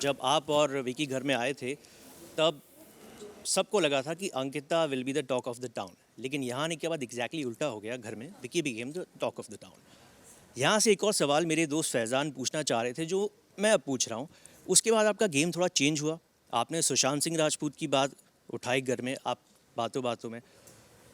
जब आप और विकी घर में आए थे तब सबको लगा था कि Ankita will be the talk of the town, लेकिन यहाँ आने के बाद एग्जैक्टली उल्टा हो गया। घर में Vicky became the talk of the town. यहाँ से एक और सवाल मेरे दोस्त फैज़ान पूछना चाह रहे थे जो मैं अब पूछ रहा हूँ। उसके बाद आपका गेम थोड़ा चेंज हुआ, आपने सुशांत सिंह राजपूत की बात उठाई घर में, आप बातों बातों में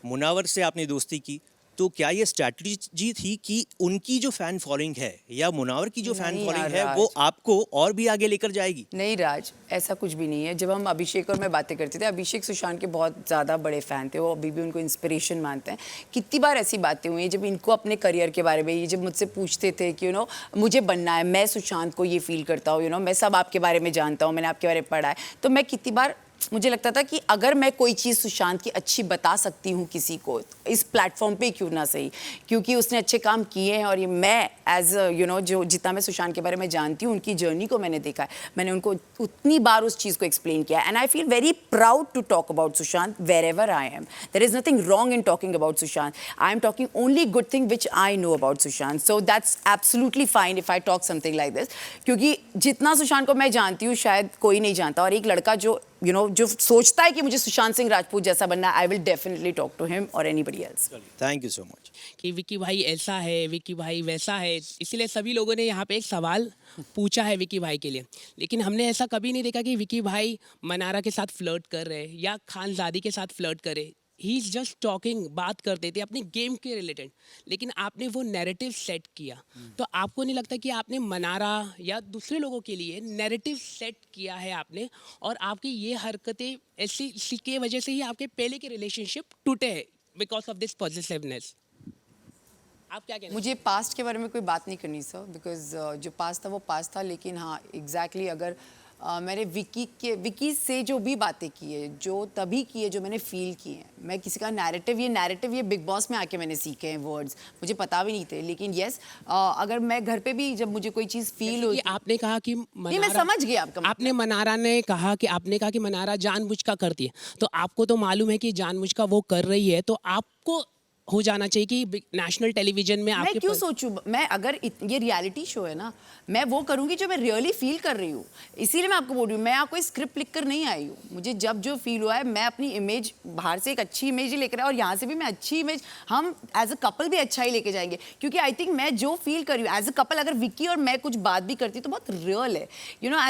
मुनावर से आपने दोस्ती की। तो क्या ये स्ट्रैटेजी थी कि उनकी जो फ़ैन फॉलोइंग है या मुनावर की जो फ़ैन नहीं फॉलोइंग यार है वो राज। आपको और भी आगे लेकर जाएगी? नहीं राज, ऐसा कुछ भी नहीं है। जब हम अभिषेक और मैं बातें करते थे, अभिषेक सुशांत के बहुत ज़्यादा बड़े फ़ैन थे, वो अभी भी उनको इंस्पिरेशन मानते हैं। कितनी बार ऐसी बातें हुई हैं जब इनको अपने करियर के बारे में, ये जब मुझसे पूछते थे कि मुझे बनना है, मैं सुशांत को ये फील करता हूँ, मैं सब आपके बारे में जानता हूँ, मैंने आपके बारे में पढ़ा है। तो मैं कितनी बार मुझे लगता था कि अगर मैं कोई चीज़ सुशांत की अच्छी बता सकती हूँ किसी को, इस प्लेटफॉर्म पे क्यों ना सही, क्योंकि उसने अच्छे काम किए हैं। और ये मैं एज जो जितना मैं सुशांत के बारे में जानती हूँ, उनकी जर्नी को मैंने देखा है, मैंने उनको उतनी बार उस चीज़ को एक्सप्लेन किया। And I feel very proud to talk about Sushant wherever I am. There is nothing wrong in talking about Sushant. I am talking only good thing which I know about Sushant. So that's absolutely fine if I talk something like this, क्योंकि जितना सुशांत को मैं जानती हूँ शायद कोई नहीं जानता। और एक लड़का जो जो सोचता है कि मुझे सुशांत सिंह राजपूत जैसा बनना है, I will definitely talk to him और anybody else. Thank you so much. कि विकी भाई ऐसा है, विकी भाई वैसा है, इसीलिए सभी लोगों ने यहाँ पे एक सवाल पूछा है विकी भाई के लिए। लेकिन हमने ऐसा कभी नहीं देखा कि विकी भाई मनारा के साथ फ्लर्ट कर रहे हैं या खानजादी के साथ फ्लर्ट कर रहे हैं। ही इज़ जस्ट टॉकिंग, बात करते थे अपने गेम के रिलेटेड। लेकिन आपने वो नैरेटिव सेट किया, तो आपको नहीं लगता कि आपने मनारा या दूसरे लोगों के लिए नैरेटिव सेट किया है आपने, और आपकी ये हरकतें ऐसी के वजह से ही आपके पहले के रिलेशनशिप टूटे हैं बिकॉज ऑफ दिस पॉजिटिवनेस? आप क्या कहना? मुझे पास्ट के बारे में कोई बात नहीं करनी सर, बिकॉज जो पास्ट था वो पास्ट था। लेकिन हाँ एग्जैक्टली अगर मैंने विकी से जो भी बातें की है, जो तभी की है जो मैंने फील की है, मैं किसी का नैरेटिव ये बिग बॉस में आके मैंने सीखे हैं वर्ड्स, मुझे पता भी नहीं थे। लेकिन यस, अगर मैं घर पे भी जब मुझे कोई चीज़ फील हो, आपने कहा कि नहीं मैं समझ गई आपका आपने मनारा ने कहा कि आपने कहा कि मनारा जानबूझ का करती है, तो आपको तो मालूम है कि जानबूझ का वो कर रही है, तो आपको हो जाना चाहिए कि नेशनल टेलीविजन में मैं आपके क्यों सोचूं? मैं अगर ये रियलिटी शो है ना, मैं वो करूंगी जो मैं रियली फील कर रही हूँ। इसीलिए मैं आपको बोल रही हूँ, मैं कोई स्क्रिप्ट लिख कर नहीं आई हूँ। मुझे जब जो फील हुआ है, मैं अपनी इमेज बाहर से एक अच्छी इमेज ही लेकर आया, और यहाँ से भी मैं अच्छी इमेज, हम एज अ कपल भी अच्छा ही लेके जाएंगे। क्योंकि आई थिंक मैं जो फील कर रही हूँ एज अ कपल, अगर विक्की और मैं कुछ बात भी करती तो बहुत रियल है।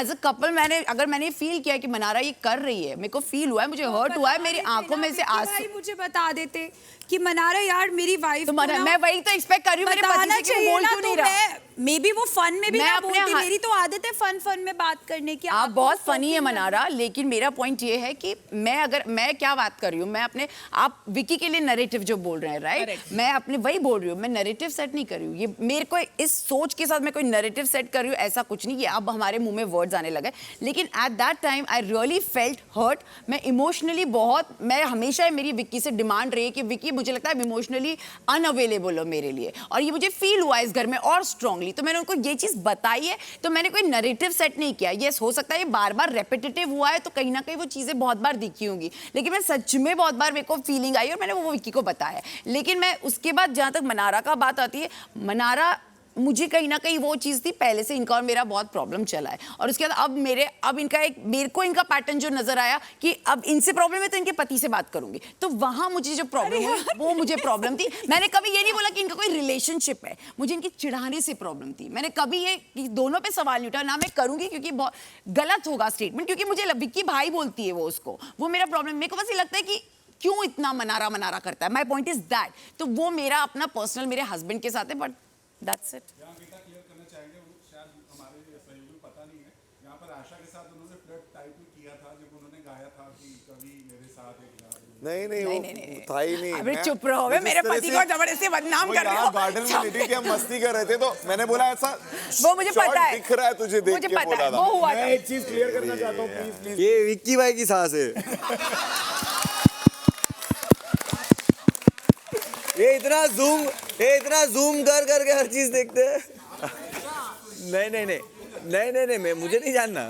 एज अ कपल मैंने फील किया कि मनारा ये कर रही है, मेरे को फील हुआ है, मुझे हर्ट हुआ है, मेरी आंखों में से आंसू। मुझे बता देते कि मनारा यार मेरी वाइफ, तो मैं वही तो एक्सपेक्ट कर रही हूँ मेरे पति से कि वो बोल क्यों नहीं रहा। मे बी वो फन में भी मैं ना अपने बोलती, मेरी तो आदत है फन में बात करने की। आप बहुत फनी है मनारा, लेकिन मेरा पॉइंट ये है कि मैं क्या बात कर रही हूँ, मैं अपने, आप विकी के लिए नैरेटिव जो बोल रहे हैं राइट, मैं अपने वही बोल रही हूँ, मैं नैरेटिव सेट नहीं कर रही हूँ। ये मेरे को इस सोच के साथ मैं कोई नैरेटिव सेट कर रही हूँ ऐसा कुछ नहीं, ये अब हमारे मुंह में वर्ड्स आने लगे। लेकिन at that time I really felt hurt. मैं इमोशनली बहुत, मैं हमेशा मेरी विक्की से डिमांड रही है कि विक्की मुझे लगता है इमोशनली अनअवेलेबल हो मेरे लिए, और ये मुझे फील हुआ इस घर में और स्ट्रांगली। तो मैंने उनको ये चीज बताई है, तो मैंने कोई नैरेटिव सेट नहीं किया। यस, हो सकता है ये बार बार रेपिटेटिव हुआ है, तो कहीं ना कहीं वो चीजें बहुत बार दिखी होंगी, लेकिन मैं सच में बहुत बार मेरे को फीलिंग आई और मैंने वो विक्की को बताया। लेकिन मैं उसके बाद जहां तक मनारा का बात आती है, मनारा मुझे कहीं ना कहीं वो चीज़ थी, पहले से इनका और मेरा बहुत प्रॉब्लम चला है, और उसके बाद अब मेरे को इनका पैटर्न जो नजर आया कि अब इनसे प्रॉब्लम है तो इनके पति से बात करूंगी, तो वहां मुझे जो प्रॉब्लम हुई वो मुझे प्रॉब्लम थी। मैंने कभी ये नहीं बोला कि इनका कोई रिलेशनशिप है, मुझे इनकी चिढ़ाने से प्रॉब्लम थी। मैंने कभी ये कि दोनों पे सवाल नहीं उठा, ना मैं करूंगी क्योंकि बहुत गलत होगा स्टेटमेंट, क्योंकि मुझे विक्की भाई बोलती है वो उसको, वो मेरा प्रॉब्लम। मेरे को बस ये लगता है कि क्यों इतना मनारा करता है। माई पॉइंट इज दैट, तो वो मेरा अपना पर्सनल मेरे हस्बैंड के साथ है, बट दैट्स इट। नहीं था ही नहीं। अबे चुप रहो, मेरे पति को जबरदस्ती बदनाम कर रहे हो। गार्डन में लेटी थी, हम मस्ती कर रहे थे, तो मैंने बोला ऐसा वो मुझे पता है, दिख रहा है तुझे देख मुझे के पता बोला है, था। वो हुआ था। मैं एक चीज क्लियर करना चाहता हूँ प्लीज। ये विक्की भाई की सांस है। ये इतना जूम कर करके हर चीज देखते हैं। नहीं, मैं मुझे नहीं जानना।